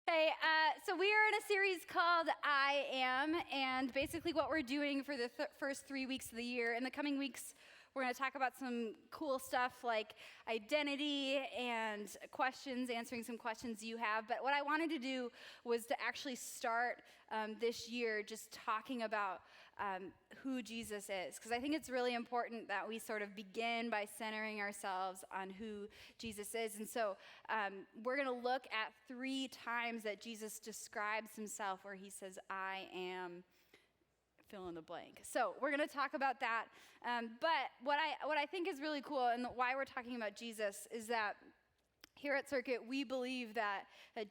Hey, so we are in a series called I Am, and basically what we're doing for the first 3 weeks of the year. In the coming weeks, we're going to talk about some cool stuff like identity and questions, answering some questions you have. But what I wanted to do was to actually start this year just talking about who Jesus is. Because I think it's really important that we sort of begin by centering ourselves on who Jesus is. And so we're going to look at 3 times that Jesus describes himself where he says, I am fill in the blank. So we're going to talk about that. But what I think is really cool and why we're talking about Jesus is that here at Circuit, we believe that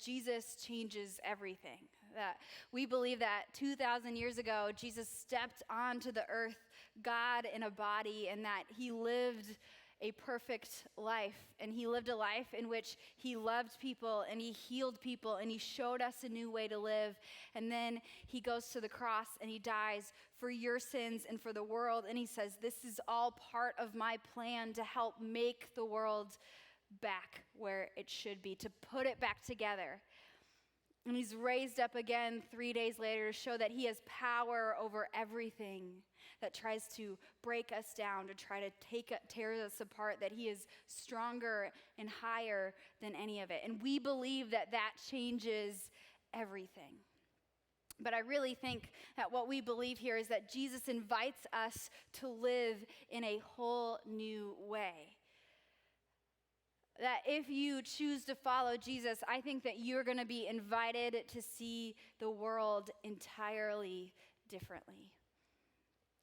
Jesus changes everything. That we believe that 2,000 years ago, Jesus stepped onto the earth, God in a body, and that he lived a perfect life. And he lived a life in which he loved people and he healed people and he showed us a new way to live. And then he goes to the cross and he dies for your sins and for the world. And he says, this is all part of my plan to help make the world back where it should be, to put it back together. And he's raised up again 3 days later to show that he has power over everything that tries to break us down, to try to tear us apart, that he is stronger and higher than any of it. And we believe that that changes everything. But I really think that what we believe here is that Jesus invites us to live in a whole new way. That if you choose to follow Jesus, I think that you're going to be invited to see the world entirely differently.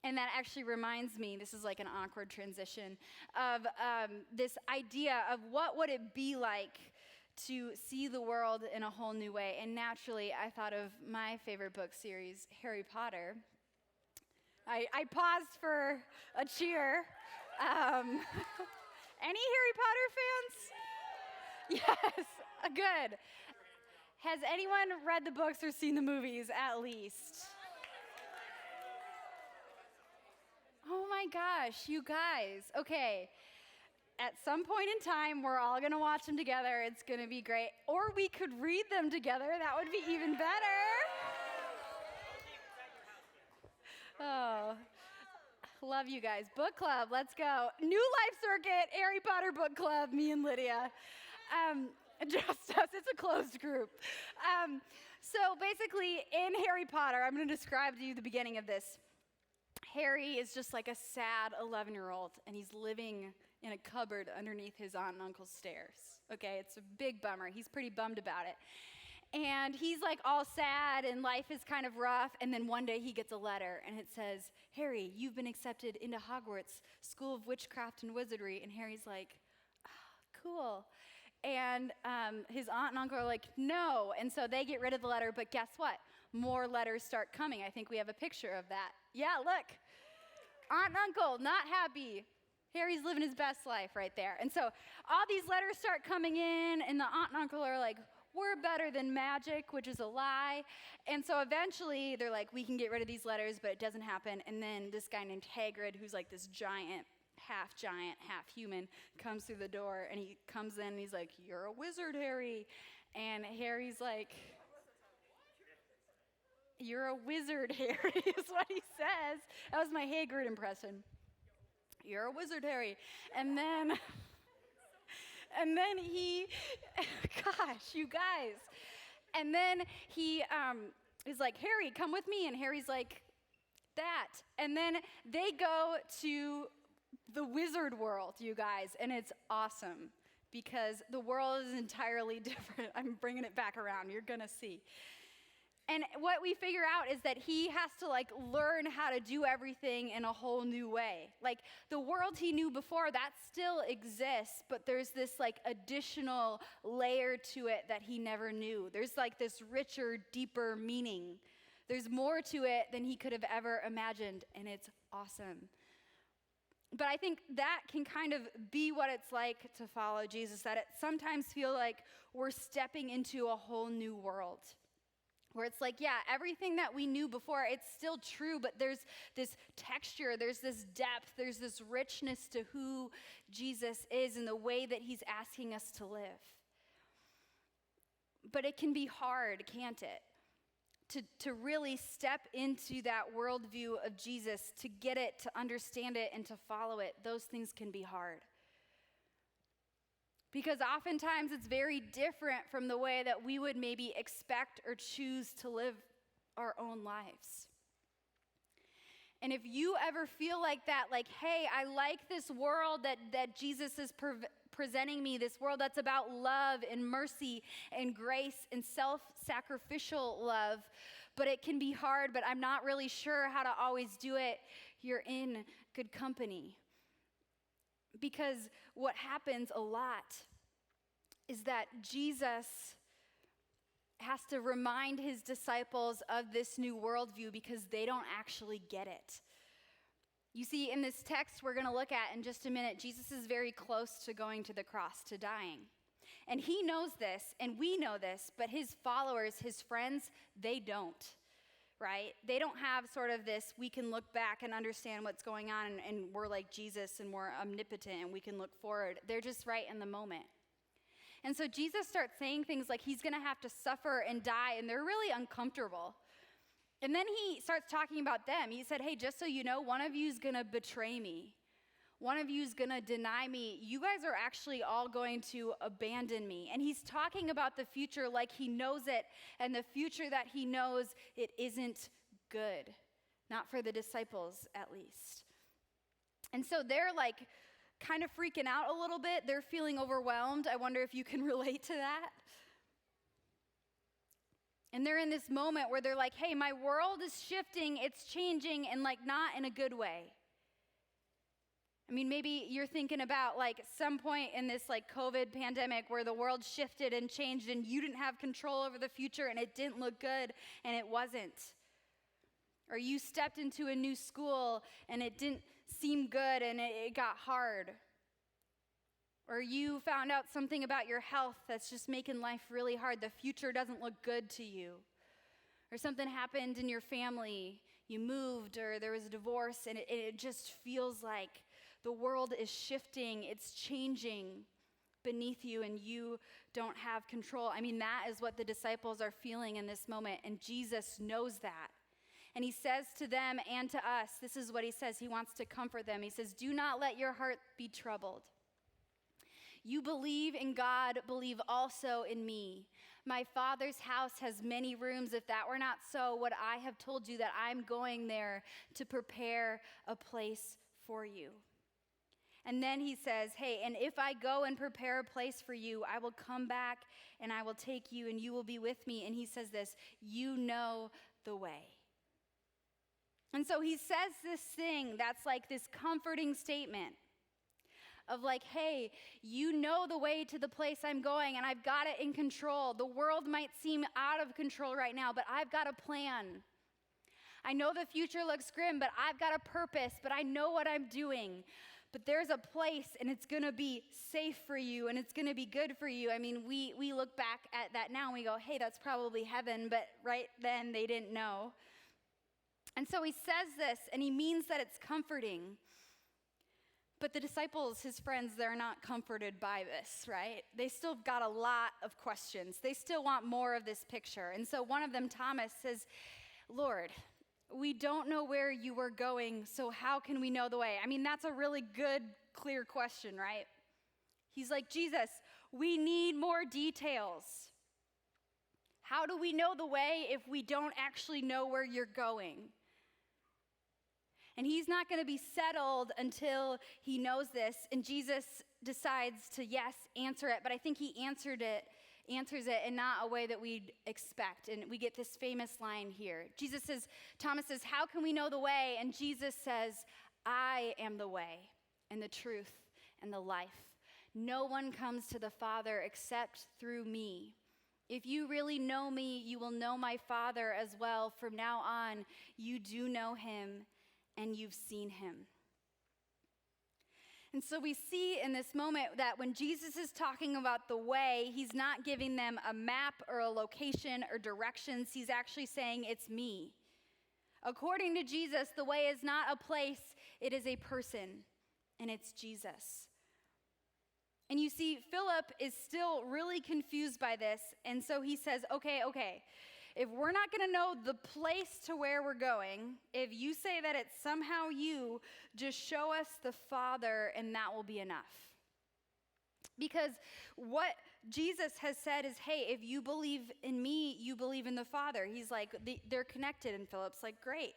And that actually reminds me, this is like an awkward transition, of this idea of what would it be like to see the world in a whole new way. And naturally, I thought of my favorite book series, Harry Potter. I paused for a cheer. Any Harry Potter fans? Yes, good. Has anyone read the books or seen the movies at least? Oh my gosh, you guys. Okay, at some point in time, we're all going to watch them together. It's going to be great. Or we could read them together. That would be even better. Oh. Love you guys. Book club, let's go. New Life Circuit, Harry Potter book club, me and Lydia. Just us, it's a closed group. So basically, in Harry Potter, I'm going to describe to you the beginning of this. Harry is just like a sad 11-year-old, and he's living in a cupboard underneath his aunt and uncle's stairs. Okay, it's a big bummer. He's pretty bummed about it. And he's like all sad and life is kind of rough. And then one day he gets a letter and it says, Harry, you've been accepted into Hogwarts School of Witchcraft and Wizardry. And Harry's like, cool. And his aunt and uncle are like, no. And so they get rid of the letter. But guess what? More letters start coming. I think we have a picture of that. Yeah, look. Aunt and uncle, not happy. Harry's living his best life right there. And so all these letters start coming in. And the aunt and uncle are like, we're better than magic, which is a lie. And so eventually they're like, we can get rid of these letters, but it doesn't happen. And then this guy named Hagrid, who's like this giant, half human, comes through the door and he comes in and he's like, you're a wizard, Harry. And Harry's like, you're a wizard, Harry, is what he says. That was my Hagrid impression. You're a wizard, Harry. And then he, gosh, you guys. And then he is like, Harry, come with me. And Harry's like, that. And then they go to the wizard world, you guys. And it's awesome because the world is entirely different. I'm bringing it back around. You're going to see. And what we figure out is that he has to learn how to do everything in a whole new way. Like the world he knew before, that still exists, but there's this additional layer to it that he never knew. There's this richer, deeper meaning. There's more to it than he could have ever imagined, and it's awesome. But I think that can kind of be what it's like to follow Jesus, that it sometimes feels like we're stepping into a whole new world. Where it's like, yeah, everything that we knew before, it's still true, but there's this texture, there's this depth, there's this richness to who Jesus is and the way that he's asking us to live. But it can be hard, can't it? To really step into that worldview of Jesus, to get it, to understand it, and to follow it. Those things can be hard. Because oftentimes it's very different from the way that we would maybe expect or choose to live our own lives. And if you ever feel like that, like, hey, I like this world that Jesus is presenting me, this world that's about love and mercy and grace and self-sacrificial love, but it can be hard, but I'm not really sure how to always do it, you're in good company. Because what happens a lot is that Jesus has to remind his disciples of this new worldview because they don't actually get it. You see, in this text we're going to look at in just a minute, Jesus is very close to going to the cross, to dying. And he knows this, and we know this, but his followers, his friends, they don't, right? They don't have sort of this, we can look back and understand what's going on, and we're like Jesus, and we're omnipotent, and we can look forward. They're just right in the moment. And so Jesus starts saying things like he's going to have to suffer and die, and they're really uncomfortable. And then he starts talking about them. He said, hey, just so you know, one of you is going to betray me. One of you is going to deny me. You guys are actually all going to abandon me. And he's talking about the future like he knows it, and the future that he knows, it isn't good. Not for the disciples, at least. And so they're like kind of freaking out a little bit. They're feeling overwhelmed. I wonder if you can relate to that. And they're in this moment where they're like, hey, my world is shifting, it's changing, and like not in a good way. I mean, maybe you're thinking about like some point in this like COVID pandemic where the world shifted and changed and you didn't have control over the future and it didn't look good and it wasn't. Or you stepped into a new school and it didn't seem good and it got hard. Or you found out something about your health that's just making life really hard. The future doesn't look good to you. Or something happened in your family. You moved or there was a divorce and it just feels like the world is shifting. It's changing beneath you and you don't have control. I mean, that is what the disciples are feeling in this moment. And Jesus knows that. And he says to them and to us, this is what he says. He wants to comfort them. He says, do not let your heart be troubled. You believe in God, believe also in me. My Father's house has many rooms. If that were not so, would I have told you that I'm going there to prepare a place for you? And then he says, hey, and if I go and prepare a place for you, I will come back and I will take you and you will be with me. And he says this, you know the way. And so he says this thing that's like this comforting statement of like, hey, you know the way to the place I'm going and I've got it in control. The world might seem out of control right now, but I've got a plan. I know the future looks grim, but I've got a purpose, but I know what I'm doing. But there's a place and it's going to be safe for you and it's going to be good for you. I mean, we look back at that now and we go, hey, that's probably heaven, but right then they didn't know. And so he says this and he means that it's comforting. But the disciples, his friends, they're not comforted by this, right? They still got a lot of questions. They still want more of this picture. And so one of them, Thomas, says, Lord, we don't know where you were going, so how can we know the way? I mean, that's a really good, clear question, right? He's like, Jesus, we need more details. How do we know the way if we don't actually know where you're going? And he's not going to be settled until he knows this. And Jesus decides to, yes, answer it. But I think he answers it in not a way that we'd expect. And we get this famous line here. Thomas says, how can we know the way? And Jesus says, I am the way and the truth and the life. No one comes to the Father except through me. If you really know me, you will know my Father as well. From now on, you do know him and you've seen him. And so we see in this moment that when Jesus is talking about the way, he's not giving them a map or a location or directions. He's actually saying, it's me. According to Jesus, the way is not a place, it is a person, and it's Jesus. And you see, Philip is still really confused by this. And so he says, okay, if we're not going to know the place to where we're going, if you say that it's somehow you, just show us the Father and that will be enough. Because what Jesus has said is, hey, if you believe in me, you believe in the Father. He's like, they're connected. And Philip's like, great.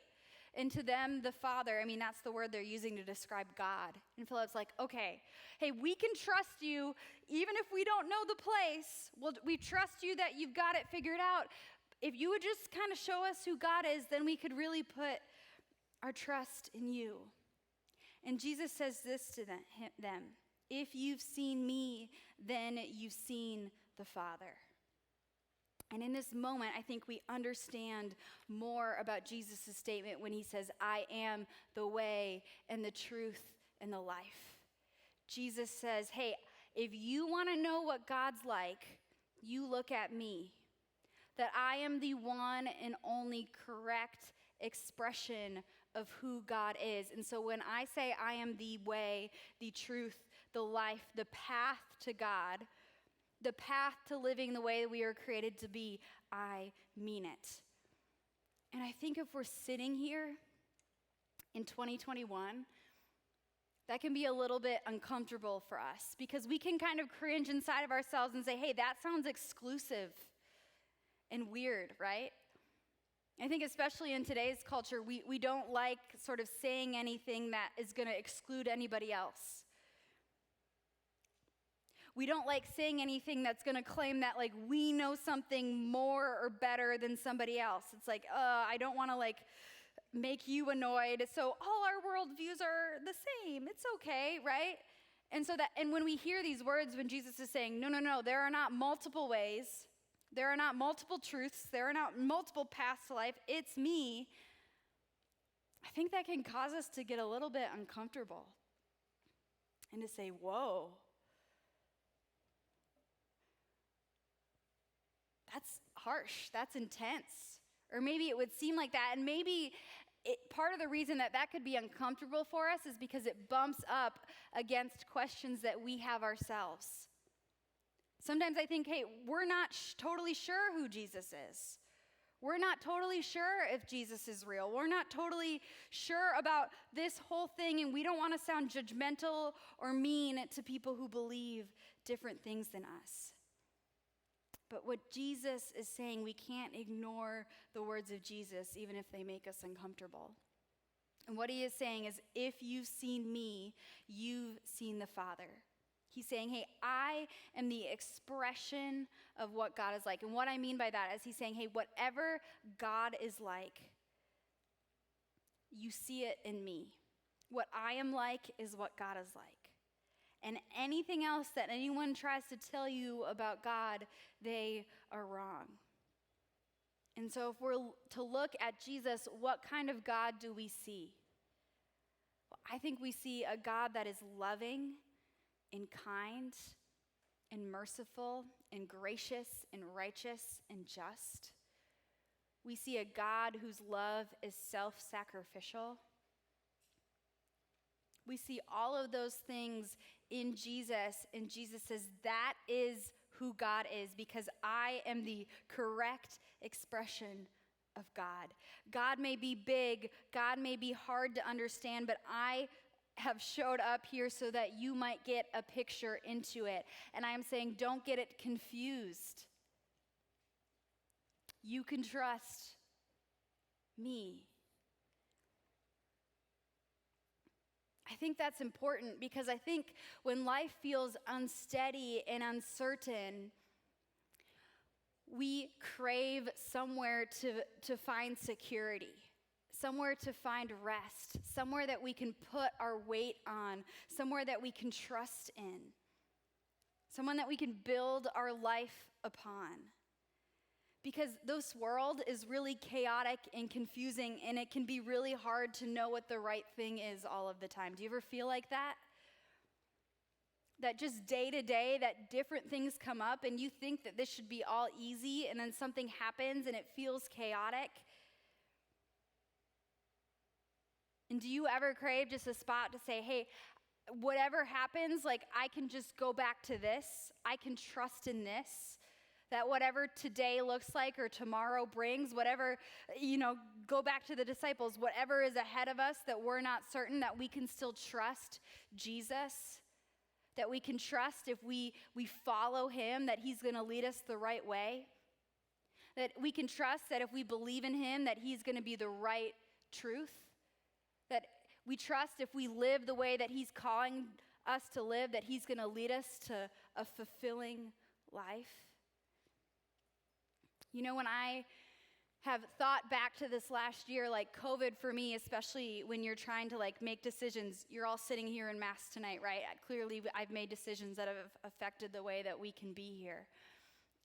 And to them, the Father, that's the word they're using to describe God. And Philip's like, okay, hey, we can trust you even if we don't know the place. We trust you that you've got it figured out. If you would just kind of show us who God is, then we could really put our trust in you. And Jesus says this to them, if you've seen me, then you've seen the Father. And in this moment, I think we understand more about Jesus' statement when he says, I am the way and the truth and the life. Jesus says, hey, if you want to know what God's like, you look at me. That I am the one and only correct expression of who God is. And so when I say I am the way, the truth, the life, the path to God, the path to living the way that we are created to be, I mean it. And I think if we're sitting here in 2021, that can be a little bit uncomfortable for us because we can kind of cringe inside of ourselves and say, hey, that sounds exclusive and weird, right? I think especially in today's culture, we don't like sort of saying anything that is going to exclude anybody else. We don't like saying anything that's going to claim that like we know something more or better than somebody else. It's like, I don't want to like make you annoyed. So all our worldviews are the same. It's okay, right? And when we hear these words, when Jesus is saying, no, there are not multiple ways. There are not multiple truths. There are not multiple paths to life. It's me. I think that can cause us to get a little bit uncomfortable and to say, whoa. That's harsh, that's intense. Or maybe it would seem like that, and maybe part of the reason that could be uncomfortable for us is because it bumps up against questions that we have ourselves. Sometimes I think, hey, we're not totally sure who Jesus is. We're not totally sure if Jesus is real. We're not totally sure about this whole thing, and we don't want to sound judgmental or mean to people who believe different things than us. But what Jesus is saying, we can't ignore the words of Jesus, even if they make us uncomfortable. And what he is saying is, if you've seen me, you've seen the Father. He's saying, hey, I am the expression of what God is like. And what I mean by that is he's saying, hey, whatever God is like, you see it in me. What I am like is what God is like. And anything else that anyone tries to tell you about God, they are wrong. And so if we're to look at Jesus, what kind of God do we see? Well, I think we see a God that is loving and kind and merciful and gracious and righteous and just. We see a God whose love is self-sacrificial. We see all of those things in Jesus, and Jesus says, that is who God is, because I am the correct expression of God. God may be big, God may be hard to understand, but I have showed up here so that you might get a picture into it. And I am saying, don't get it confused. You can trust me. I think that's important because I think when life feels unsteady and uncertain, we crave somewhere to find security, somewhere to find rest, somewhere that we can put our weight on, somewhere that we can trust in, someone that we can build our life upon. Because this world is really chaotic and confusing, and it can be really hard to know what the right thing is all of the time. Do you ever feel like that? That just day to day, that different things come up, and you think that this should be all easy, and then something happens, and it feels chaotic. And do you ever crave just a spot to say, hey, whatever happens, like I can just go back to this. I can trust in this. That whatever today looks like or tomorrow brings, whatever, go back to the disciples, whatever is ahead of us that we're not certain, that we can still trust Jesus, that we can trust if we follow him, that he's going to lead us the right way, that we can trust that if we believe in him, that he's going to be the right truth, that we trust if we live the way that he's calling us to live, that he's going to lead us to a fulfilling life. When I have thought back to this last year, like COVID for me, especially when you're trying to make decisions, you're all sitting here in mass tonight, right? Clearly, I've made decisions that have affected the way that we can be here.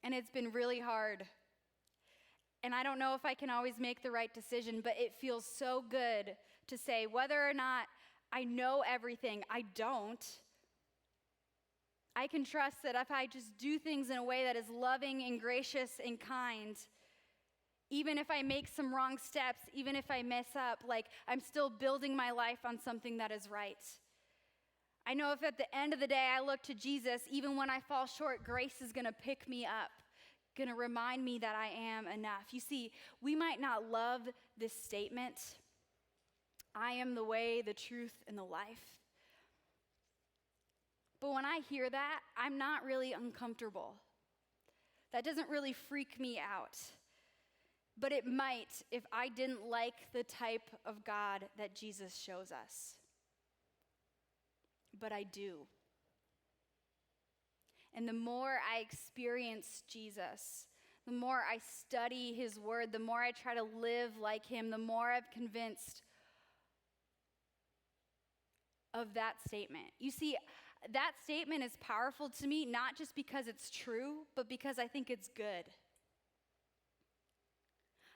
And it's been really hard. And I don't know if I can always make the right decision, but it feels so good to say whether or not I know everything, I don't. I can trust that if I just do things in a way that is loving and gracious and kind, even if I make some wrong steps, even if I mess up, I'm still building my life on something that is right. I know if at the end of the day I look to Jesus, even when I fall short, grace is going to pick me up, going to remind me that I am enough. You see, we might not love this statement, I am the way, the truth, and the life. But when I hear that, I'm not really uncomfortable. That doesn't really freak me out. But it might if I didn't like the type of God that Jesus shows us. But I do. And the more I experience Jesus, the more I study his word, the more I try to live like him, the more I'm convinced of that statement. You see, that statement is powerful to me, not just because it's true, but because I think it's good.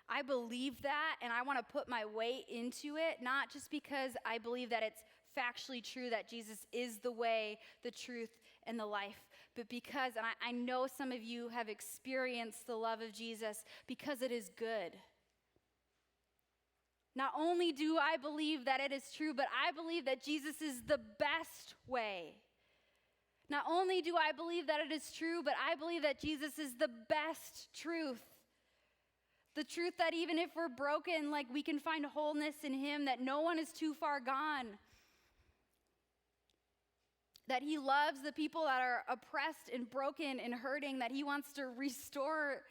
I believe that, and I want to put my weight into it, not just because I believe that it's factually true that Jesus is the way, the truth, and the life, but because, and I know some of you have experienced the love of Jesus, because it is good. Not only do I believe that it is true, but I believe that Jesus is the best way. Not only do I believe that it is true, but I believe that Jesus is the best truth. The truth that even if we're broken, we can find wholeness in him, that no one is too far gone. That he loves the people that are oppressed and broken and hurting, that he wants to restore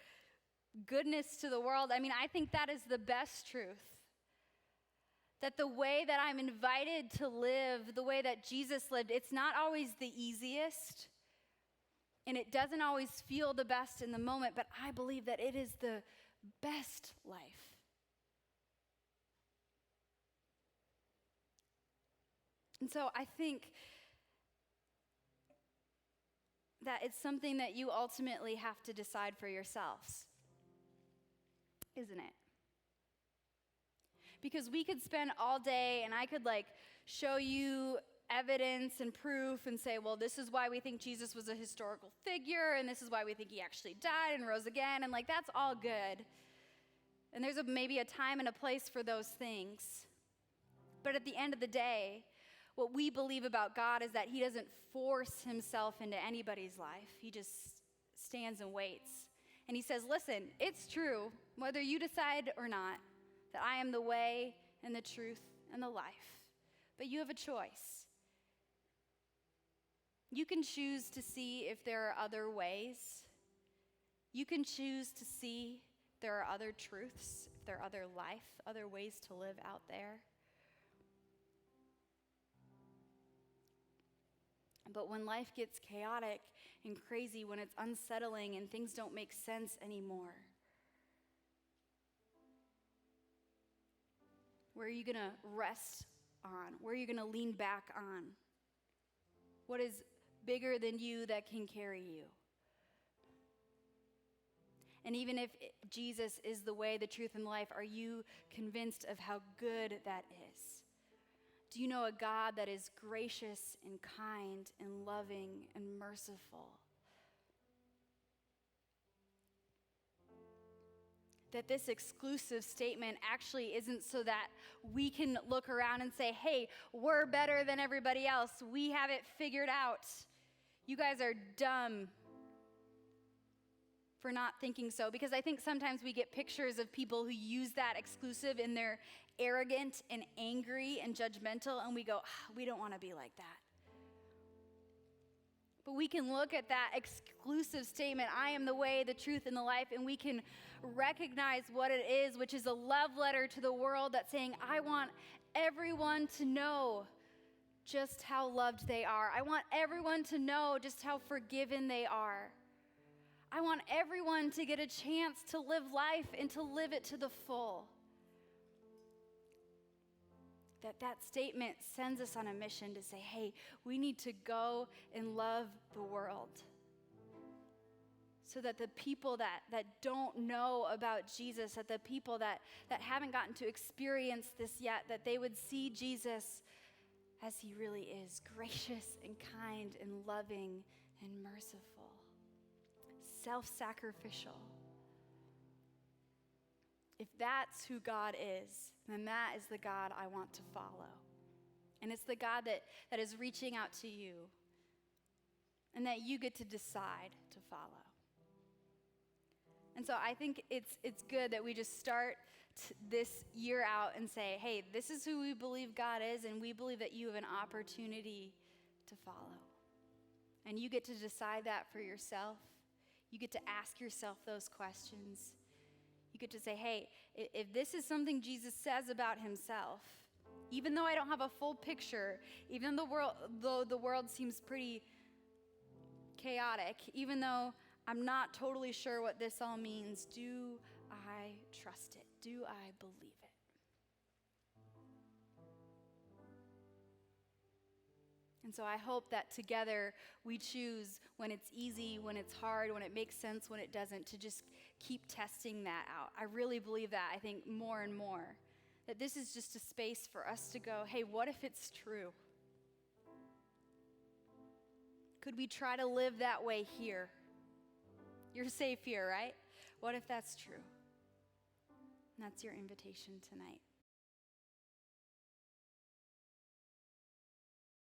goodness to the world. I think that is the best truth. That the way that I'm invited to live, the way that Jesus lived, it's not always the easiest, and it doesn't always feel the best in the moment, but I believe that it is the best life. And so I think that it's something that you ultimately have to decide for yourselves, isn't it? Because we could spend all day and I could show you evidence and proof and say, well, this is why we think Jesus was a historical figure and this is why we think he actually died and rose again, and that's all good. And there's maybe a time and a place for those things. But at the end of the day, what we believe about God is that he doesn't force himself into anybody's life. He just stands and waits. And he says, listen, it's true, whether you decide or not, that I am the way and the truth and the life. But you have a choice. You can choose to see if there are other ways. You can choose to see if there are other truths, if there are other life, other ways to live out there. But when life gets chaotic and crazy, when it's unsettling and things don't make sense anymore, where are you going to rest on? Where are you going to lean back on? What is bigger than you that can carry you? And even if Jesus is the way, the truth, and the life, are you convinced of how good that is? Do you know a God that is gracious and kind and loving and merciful? that this exclusive statement actually isn't so that we can look around and say, hey, we're better than everybody else. We have it figured out. You guys are dumb for not thinking so. Because I think sometimes we get pictures of people who use that exclusive and they're arrogant and angry and judgmental, and we go, we don't want to be like that. But we can look at that exclusive statement, I am the way, the truth, and the life, and we can recognize what it is, which is a love letter to the world that's saying, I want everyone to know just how loved they are. I want everyone to know just how forgiven they are. I want everyone to get a chance to live life and to live it to the full. That statement sends us on a mission to say, hey, we need to go and love the world. So that the people that don't know about Jesus, that the people that haven't gotten to experience this yet, that they would see Jesus as he really is, gracious and kind and loving and merciful, self-sacrificial. If that's who God is, then that is the God I want to follow. And it's the God that is reaching out to you and that you get to decide to follow. And so I think it's good that we just start this year out and say, hey, this is who we believe God is, and we believe that you have an opportunity to follow. And you get to decide that for yourself. You get to ask yourself those questions. You get to say, hey, if this is something Jesus says about himself, even though I don't have a full picture, even though the world seems pretty chaotic, even though I'm not totally sure what this all means, do I trust it? Do I believe it? And so I hope that together we choose when it's easy, when it's hard, when it makes sense, when it doesn't, to just keep testing that out. I really believe that, I think, more and more. That this is just a space for us to go, hey, what if it's true? Could we try to live that way here? You're safe here, right? What if that's true? And that's your invitation tonight.